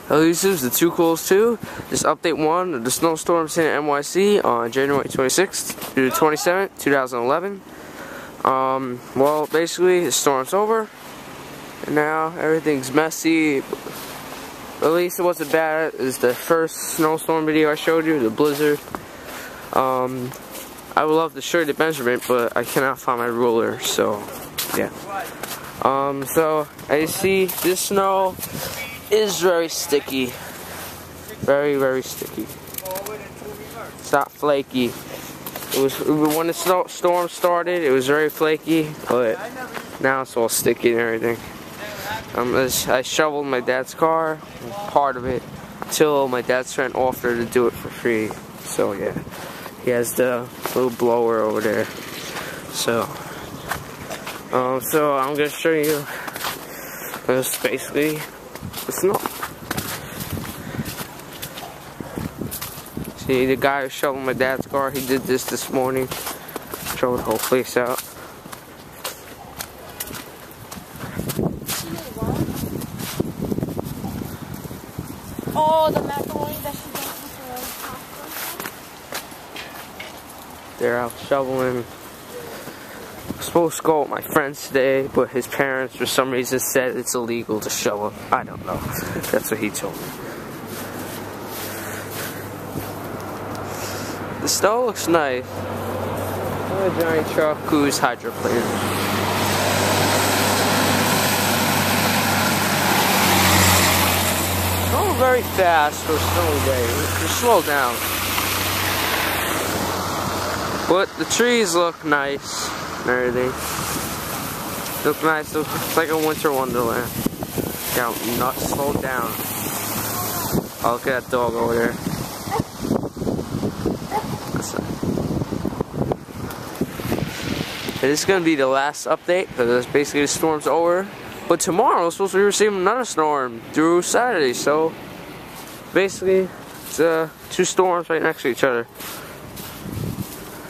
This is the Too Cools 2. This update 1 of the snowstorms in NYC on January 26th through 27th, 2011. Well, basically, the storm's over, and now everything's messy. At least it wasn't bad as the first snowstorm video I showed you, the blizzard. I would love to show you the measurement, but I cannot find my ruler, so yeah. So as you see, this snow is very sticky. Very, very sticky. It's not flaky. It was when the storm started, it was very flaky, but now it's all sticky and everything. I shoveled my dad's car, part of it, until my dad's friend offered to do it for free. So yeah, he has the little blower over there. So I'm gonna show you. This basically the snow. See, the guy who shoveled my dad's car, he did this morning. Show the whole place out. Oh, the macaroni that she got before. They're out shoveling. I'm supposed to go with my friends today, but his parents for some reason said it's illegal to shovel. I don't know. That's what he told me. The snow looks nice. A giant truck who's hydroplaning. Going very fast for a snowy day. Just slow down. But the trees look nice and everything. Look nice. It's like a winter wonderland. Now, not slow down. Oh, look at that dog over there. This is going to be the last update because basically the storm's over. But tomorrow we're supposed to be receiving another storm through Saturday. So basically it's two storms right next to each other.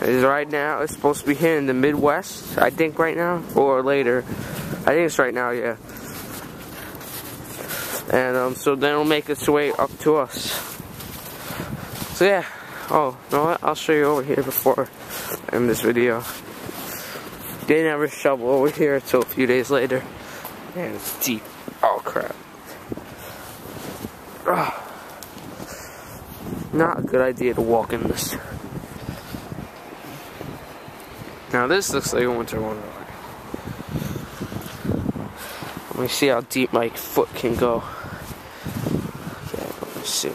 Right now it's supposed to be here in the Midwest, I think right now, or later. I think it's right now, yeah. And so then it'll make its way up to us. So yeah. Oh, you know what? I'll show you over here before I end this video. They never shovel over here until a few days later. Man, it's deep. Oh crap. Ugh. Not a good idea to walk in this. Now this looks like a winter wonderland. Let me see how deep my foot can go. Okay, let's see.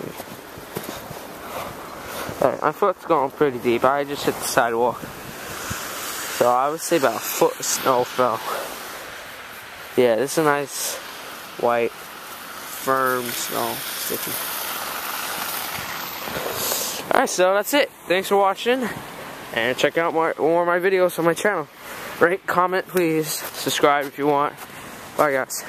Alright, my foot's going pretty deep. I just hit the sidewalk. So I would say about a foot of snow fell. Yeah, this is a nice, white, firm snow. Sticky. Alright, so that's it. Thanks for watching. And check out more of my videos on my channel. Rate, comment, please. Subscribe if you want. Bye, guys.